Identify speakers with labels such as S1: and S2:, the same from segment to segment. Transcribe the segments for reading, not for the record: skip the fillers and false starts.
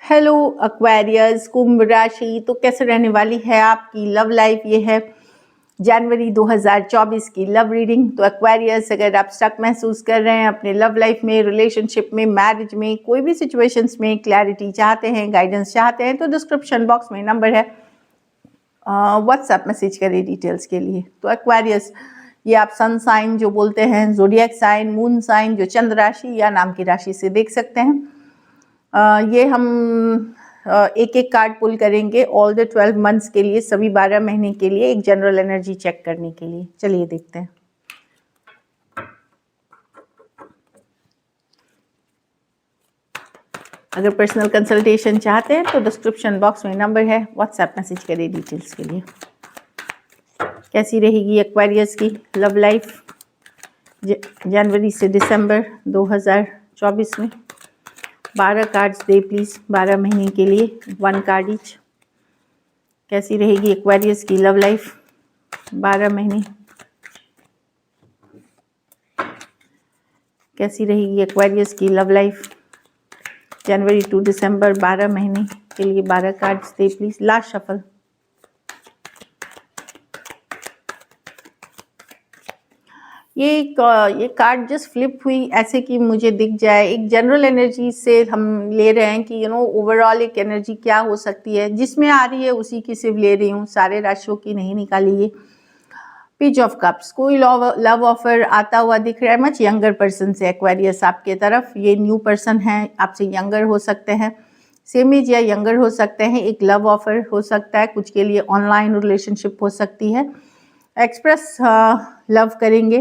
S1: Hello Aquarius कुंभ राशि, तो कैसे रहने वाली है आपकी लव लाइफ। ये है जनवरी 2024 की लव रीडिंग। तो एक्वेरियस, अगर आप स्टक महसूस कर रहे हैं अपने लव लाइफ में, रिलेशनशिप में, मैरिज में, कोई भी सिचुएशंस में क्लैरिटी चाहते हैं, गाइडेंस चाहते हैं, तो डिस्क्रिप्शन बॉक्स में नंबर है, व्हाट्सएप मैसेज करिए डिटेल्स के लिए। तो एक्वेरियस, ये आप सन साइन जो बोलते हैं, जोडियक साइन, मून साइन, जो चंद्र राशि या नाम की राशि से देख सकते हैं। ये हम एक एक कार्ड पुल करेंगे ऑल द 12 मंथ्स के लिए, सभी 12 महीने के लिए, एक जनरल एनर्जी चेक करने के लिए। चलिए देखते हैं। अगर पर्सनल कंसल्टेशन चाहते हैं तो डिस्क्रिप्शन बॉक्स में नंबर है, व्हाट्सएप मैसेज करिए डिटेल्स के लिए। कैसी रहेगी एक्वेरियस की लव लाइफ जनवरी से दिसंबर 2024 में। 12 कार्ड्स दे प्लीज़, 12 महीने के लिए, 1 कार्ड ईच। कैसी रहेगी एक्वेरियस की लव लाइफ 12 महीने। कैसी रहेगी एक्वेरियस की लव लाइफ जनवरी टू दिसंबर, 12 महीने के लिए। 12 cards they please, last shuffle. ये कार्ड जस्ट फ्लिप हुई ऐसे कि मुझे दिख जाए, एक जनरल एनर्जी से हम ले रहे हैं कि ओवरऑल एक एनर्जी क्या हो सकती है, जिसमें आ रही है उसी की सिर्फ ले रही हूँ, सारे राशियों की नहीं निकाली। ये पेज ऑफ कप्स, कोई लव ऑफर आता हुआ दिख रहा है मच यंगर पर्सन से एक्वेरियस आपके तरफ। ये न्यू पर्सन है, आपसे यंगर हो सकते हैं, सेम एज या यंगर हो सकते हैं। एक लव ऑफर हो सकता है, कुछ के लिए ऑनलाइन रिलेशनशिप हो सकती है, एक्सप्रेस लव करेंगे,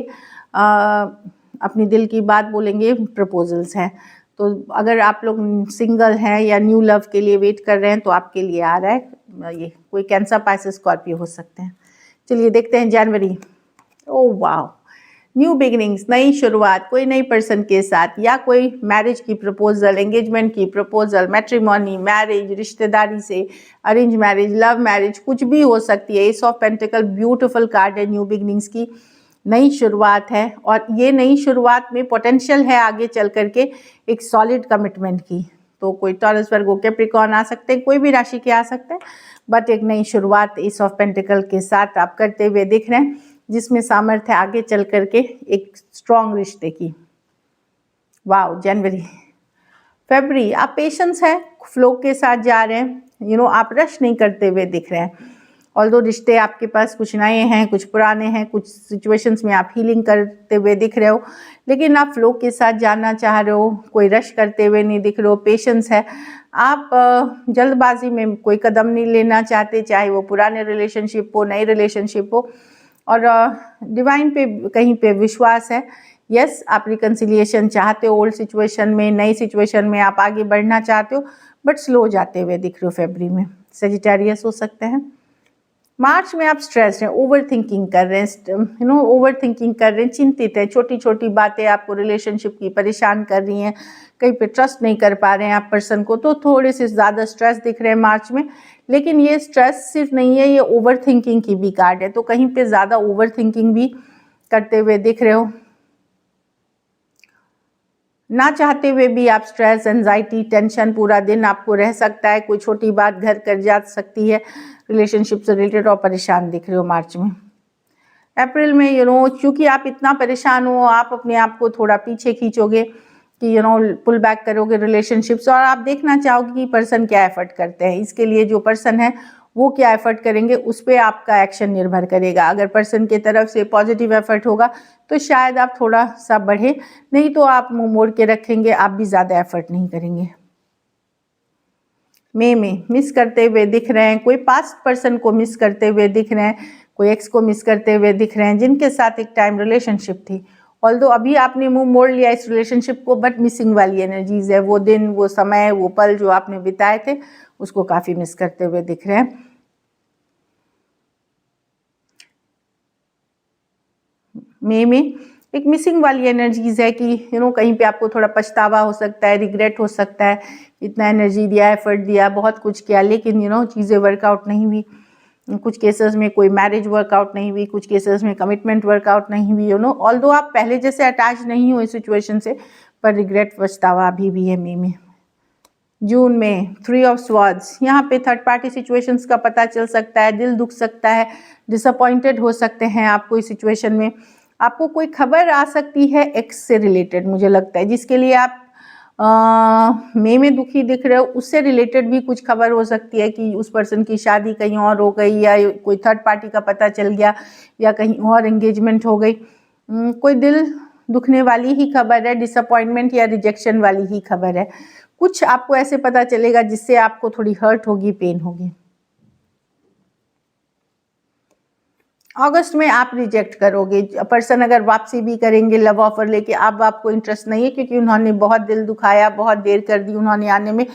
S1: अपनी दिल की बात बोलेंगे, प्रपोजल्स हैं। तो अगर आप लोग सिंगल हैं या न्यू लव के लिए वेट कर रहे हैं तो आपके लिए आ रहा है। ये कोई कैंसर, पाइसेस, स्कॉर्पियो हो सकते हैं। चलिए देखते हैं जनवरी। ओह वाह, न्यू बिगिनिंग्स, नई शुरुआत, कोई नई पर्सन के साथ, या कोई मैरिज की प्रपोजल, एंगेजमेंट की प्रपोजल, मैट्रिमोनी, मैरिज, रिश्तेदारी से, अरेंज मैरिज, लव मैरिज, कुछ भी हो सकती है। S of pentacle beautiful card है न्यू बिगिनिंग्स की, नई शुरुआत है। और ये नई शुरुआत में पोटेंशियल है आगे चल करके एक सॉलिड कमिटमेंट की। तो कोई टॉरस, वर्गो, कैप्रिकॉर्न आ सकते हैं, कोई भी राशि के आ सकते हैं, बट एक नई शुरुआत एस ऑफ पेंटिकल के साथ आप करते हुए दिख रहे हैं, जिसमें सामर्थ्य आगे चल करके एक स्ट्रॉन्ग रिश्ते की। वाओ जनवरी। फरवरी, आप पेशेंस है, फ्लो के साथ जा रहे हैं, आप रश नहीं करते हुए दिख रहे हैं। ऑल्दो रिश्ते आपके पास कुछ नए हैं, कुछ पुराने हैं, कुछ सिचुएशंस में आप हीलिंग करते हुए दिख रहे हो, लेकिन आप फ्लो के साथ जाना चाह रहे हो, कोई रश करते हुए नहीं दिख रहे हो, पेशेंस है। आप जल्दबाजी में कोई कदम नहीं लेना चाहते, चाहे वो पुराने रिलेशनशिप हो, नई रिलेशनशिप हो। और डिवाइन पे कहीं पे विश्वास है। यस, आप रिकन्सिलिएशन चाहते हो ओल्ड सिचुएशन में, नई सिचुएशन में आप आगे बढ़ना चाहते हो, बट स्लो जाते हुए दिख रहे हो फरवरी में। सेजिटेरियस हो सकते हैं। मार्च में आप स्ट्रेस्ड हैं, ओवर थिंकिंग कर रहे हैं, ओवर थिंकिंग कर रहे हैं, चिंतित हैं, छोटी छोटी बातें आपको रिलेशनशिप की परेशान कर रही हैं, कहीं पे ट्रस्ट नहीं कर पा रहे हैं आप पर्सन को, तो थोड़े से ज़्यादा स्ट्रेस दिख रहे हैं मार्च में। लेकिन ये स्ट्रेस सिर्फ नहीं है, ये ओवर थिंकिंग की भी कार्ड है, तो कहीं पे ज़्यादा ओवर थिंकिंग भी करते हुए दिख रहे हो। ना चाहते हुए भी आप स्ट्रेस, एंजाइटी, टेंशन पूरा दिन आपको रह सकता है, कोई छोटी बात घर कर जा सकती है, रिलेशनशिप से रिलेटेड, और परेशान दिख रहे हो मार्च में। अप्रैल में क्योंकि आप इतना परेशान हो, आप अपने आप को थोड़ा पीछे खींचोगे कि पुल बैक करोगे रिलेशनशिप्स, और आप देखना चाहोगे कि पर्सन क्या एफर्ट करते हैं। इसके लिए जो पर्सन है वो क्या एफर्ट करेंगे, उस पर आपका एक्शन निर्भर करेगा। अगर पर्सन की तरफ से पॉजिटिव एफर्ट होगा तो शायद आप थोड़ा सा बढ़े, नहीं तो आप मुंह मोड़ के रखेंगे, आप भी ज़्यादा एफर्ट नहीं करेंगे। मई में मिस करते हुए दिख रहे हैं, कोई पास्ट पर्सन को मिस करते हुए दिख रहे हैं, कोई एक्स को मिस करते हुए दिख रहे हैं, जिनके साथ एक टाइम रिलेशनशिप थी। ऑल्दो अभी आपने मुंह मोड़ लिया इस रिलेशनशिप को, बट मिसिंग वाली एनर्जीज है, वो दिन, वो समय, वो पल जो आपने बिताए थे, उसको काफ़ी मिस करते हुए दिख रहे हैं। मई में एक मिसिंग वाली एनर्जीज है कि कहीं पे आपको थोड़ा पछतावा हो सकता है, रिग्रेट हो सकता है, इतना एनर्जी दिया, एफर्ट दिया, बहुत कुछ किया, लेकिन चीज़ें वर्कआउट नहीं हुई। कुछ केसेस में कोई मैरिज वर्कआउट नहीं हुई, कुछ केसेस में कमिटमेंट वर्कआउट नहीं हुई। ऑल्दो आप पहले जैसे अटैच नहीं हो इस सिचुएशन से, पर रिग्रेट, पछतावा अभी भी है मई में। जून में 3 ऑफ स्वॉर्ड्स, यहाँ पे थर्ड पार्टी सिचुएशंस का पता चल सकता है, दिल दुख सकता है, डिसअपॉइंटेड हो सकते हैं आप कोई सिचुएशन में। आपको कोई खबर आ सकती है एक्स से रिलेटेड, मुझे लगता है, जिसके लिए आप मई में दुखी दिख रहे हो, उससे रिलेटेड भी कुछ खबर हो सकती है कि उस पर्सन की शादी कहीं और हो गई, या कोई थर्ड पार्टी का पता चल गया, या कहीं और एंगेजमेंट हो गई। कोई दिल दुखने वाली ही खबर है, डिसअपॉइंटमेंट या रिजेक्शन वाली ही खबर है। कुछ आपको ऐसे पता चलेगा जिससे आपको थोड़ी हर्ट होगी, पेन होगी। अगस्त में आप रिजेक्ट करोगे, पर्सन अगर वापसी भी करेंगे लव ऑफर लेके, अब आपको इंटरेस्ट नहीं है क्योंकि उन्होंने बहुत दिल दुखाया, बहुत देर कर दी उन्होंने आने में,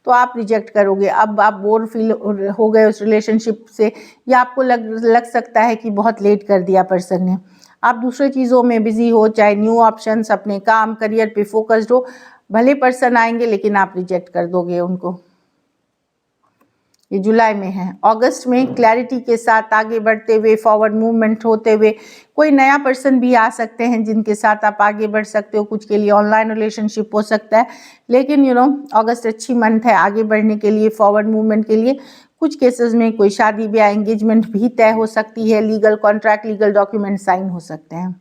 S1: तो आप रिजेक्ट करोगे। अब आप बोर फील हो गए उस रिलेशनशिप से, या आपको लग सकता है कि बहुत लेट कर दिया पर्सन ने। आप दूसरे चीज़ों में बिजी हो, चाहे न्यू ऑप्शंस, अपने काम करियर पे फोकस्ड हो, भले पर्सन आएंगे लेकिन आप रिजेक्ट कर दोगे उनको। ये जुलाई में है। अगस्त में क्लैरिटी के साथ आगे बढ़ते हुए, फॉरवर्ड मूवमेंट होते हुए, कोई नया पर्सन भी आ सकते हैं जिनके साथ आप आगे बढ़ सकते हो। कुछ के लिए ऑनलाइन रिलेशनशिप हो सकता है, लेकिन अगस्त अच्छी मंथ है आगे बढ़ने के लिए, फॉरवर्ड मूवमेंट के लिए। कुछ केसेस में कोई शादी ब्याह एंगेजमेंट भी तय हो सकती है, legal contract, legal document sign हो सकते हैं।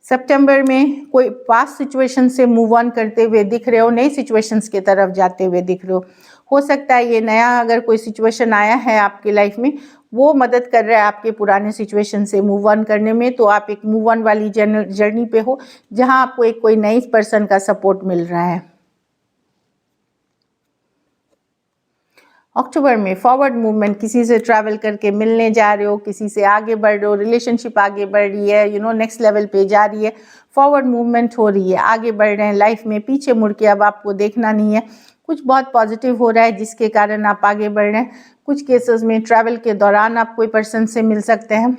S1: सितंबर में कोई पास्ट सिचुएशन से मूव ऑन करते हुए दिख रहे हो, नई सिचुएशंस की तरफ जाते हुए दिख रहे हो सकता है ये नया अगर कोई सिचुएशन आया है आपकी लाइफ में, वो मदद कर रहा है आपके पुराने सिचुएशन से मूव ऑन करने में, तो आप एक मूव ऑन वाली जर्नी पे हो जहां आपको एक कोई नई पर्सन का सपोर्ट मिल रहा है। अक्टूबर में फॉरवर्ड मूवमेंट, किसी से ट्रैवल करके मिलने जा रहे हो, किसी से आगे बढ़ रहे हो, रिलेशनशिप आगे बढ़ रही है, नेक्स्ट लेवल पे जा रही है, फॉरवर्ड मूवमेंट हो रही है, आगे बढ़ रहे हैं लाइफ में, पीछे मुड़ के अब आपको देखना नहीं है, कुछ बहुत पॉजिटिव हो रहा है जिसके कारण आप आगे बढ़ रहे हैं। कुछ केसेस में ट्रैवल के दौरान आप कोई पर्सन से मिल सकते हैं।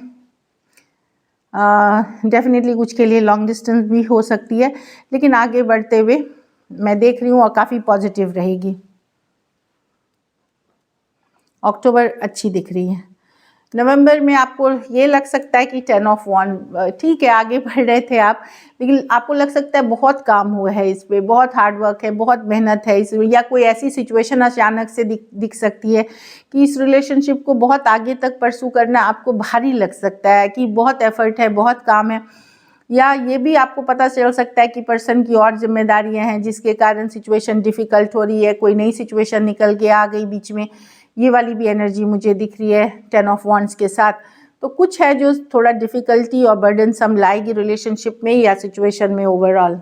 S1: डेफिनेटली कुछ के लिए लॉन्ग डिस्टेंस भी हो सकती है, लेकिन आगे बढ़ते हुए मैं देख रही हूँ और काफ़ी पॉजिटिव रहेगी। अक्टूबर अच्छी दिख रही है। नवंबर में आपको ये लग सकता है कि 10 ऑफ वन, ठीक है आगे बढ़ रहे थे आप, लेकिन आपको लग सकता है बहुत काम हुआ है इस पे, बहुत हार्ड वर्क है, बहुत मेहनत है इसमें, या कोई ऐसी सिचुएशन अचानक से दिख सकती है कि इस रिलेशनशिप को बहुत आगे तक परसू करना आपको भारी लग सकता है, कि बहुत एफर्ट है, बहुत काम है। या ये भी आपको पता चल सकता है कि पर्सन की और जिम्मेदारियां हैं जिसके कारण सिचुएशन डिफ़िकल्ट हो रही है, कोई नई सिचुएशन निकल के आ गई बीच में, ये वाली भी एनर्जी मुझे दिख रही है 10 ऑफ वॉन्ड्स के साथ। तो कुछ है जो थोड़ा डिफ़िकल्टी और बर्डन सम लाएगी रिलेशनशिप में या सिचुएशन में ओवरऑल।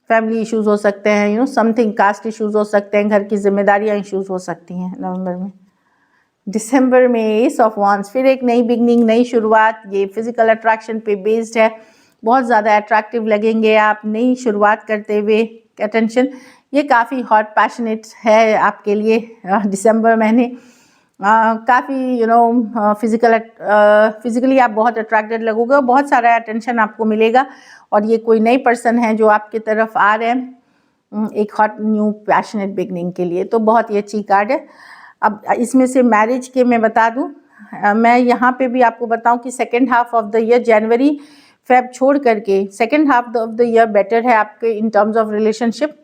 S1: फैमिली इश्यूज हो सकते हैं, समथिंग कास्ट इश्यूज हो सकते हैं, घर की जिम्मेदारियां इश्यूज हो सकती हैं नवंबर में। दिसंबर में एस ऑफ वॉन्ड्स, फिर एक नई बिगनिंग, नई शुरुआत, ये फिजिकल अट्रैक्शन पे बेस्ड है, बहुत ज़्यादा अट्रैक्टिव लगेंगे आप नई शुरुआत करते हुए। अटेंशन, ये काफ़ी हॉट पैशनेट है आपके लिए दिसंबर महीने, काफ़ी फिजिकली आप बहुत अट्रैक्टेड लगोगे और बहुत सारा अटेंशन आपको मिलेगा, और ये कोई नई पर्सन है जो आपकी तरफ आ रहे हैं एक हॉट न्यू पैशनेट बिगनिंग के लिए, तो बहुत ही अच्छी कार्ड है। अब इसमें से मैरिज के मैं बता दूं, मैं यहाँ पे भी आपको बताऊं कि second half of the year, January Feb छोड़ करके second half of the year better है आपके इन टर्म्स ऑफ रिलेशनशिप।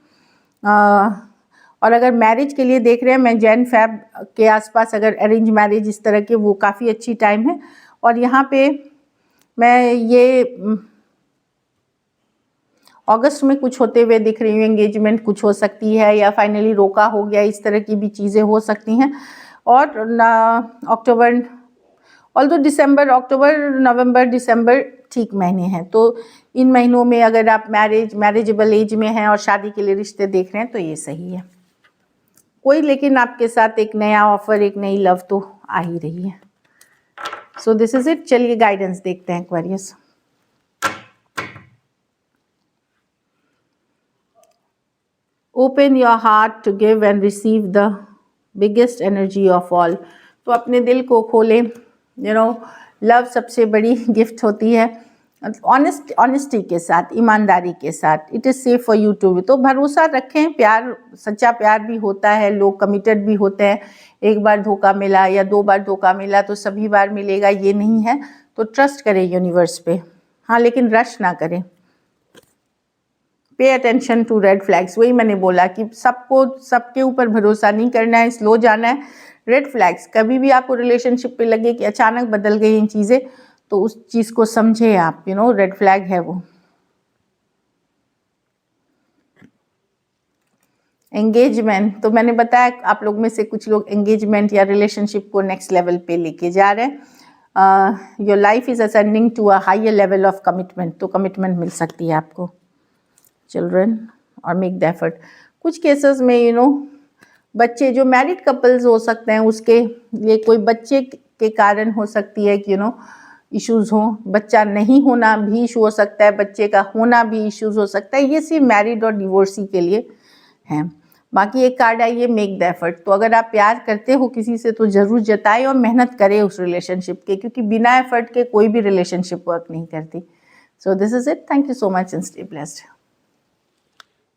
S1: और अगर मैरिज के लिए देख रहे हैं, मैं जैन फेब के आसपास अगर अरेंज मैरिज इस तरह के, वो काफ़ी अच्छी टाइम है। और यहाँ पे मैं ये अगस्त में कुछ होते हुए दिख रही हूँ, एंगेजमेंट कुछ हो सकती है या फाइनली रोका हो गया, इस तरह की भी चीज़ें हो सकती हैं। और अक्टूबर, ऑल्दो दिसंबर, अक्टूबर, नवंबर, दिसंबर ठीक महीने हैं, तो इन महीनों में अगर आप मैरिजेबल एज में हैं और शादी के लिए रिश्ते देख रहे हैं तो ये सही है। कोई लेकिन आपके साथ एक नया ऑफर, एक नई लव तो आ ही रही है। So this is it. चलिए गाइडेंस देखते हैं Aquarius. Open your heart to give and receive the biggest energy of all. तो अपने दिल को खोलें, लव सबसे बड़ी गिफ्ट होती है। ऑनेस्टी के साथ, ईमानदारी के साथ, it is safe for you too. तो भरोसा रखें, प्यार, सच्चा प्यार भी होता है, लोग कमिटेड भी होते हैं। एक बार धोखा मिला या 2 बार धोखा मिला तो सभी बार मिलेगा ये नहीं है, तो ट्रस्ट करें यूनिवर्स पे। हाँ, लेकिन रश ना करें। Pay attention to red flags. वही मैंने बोला कि सबको सबके ऊपर भरोसा नहीं करना है, स्लो जाना है। रेड फ्लैग्स कभी भी आपको रिलेशनशिप पे लगे कि अचानक बदल गई इन चीज़ें, तो उस चीज़ को समझे आप, रेड फ्लैग है वो। एंगेजमेंट, तो मैंने बताया आप लोग में से कुछ लोग एंगेजमेंट या रिलेशनशिप को नेक्स्ट लेवल पे लेके जा रहे हैं। Your life is ascending to a higher level of commitment, तो कमिटमेंट मिल सकती है आपको। चिल्ड्रन और मेक द एफर्ट। कुछ केसेस में बच्चे जो मैरिड कपल्स हो सकते हैं उसके लिए कोई बच्चे के कारण हो सकती है कि इश्यूज हो। बच्चा नहीं होना भी इशू हो सकता है, बच्चे का होना भी इश्यूज हो सकता है। ये सिर्फ मैरिड और डिवोर्सी के लिए है। बाकी एक कार्ड आई है मेक द एफर्ट। तो अगर आप प्यार करते हो किसी से तो ज़रूर जताएं और मेहनत करें उस रिलेशनशिप के, क्योंकि बिना एफर्ट के कोई भी रिलेशनशिप वर्क नहीं करती। सो this is it. Thank you so much and stay blessed.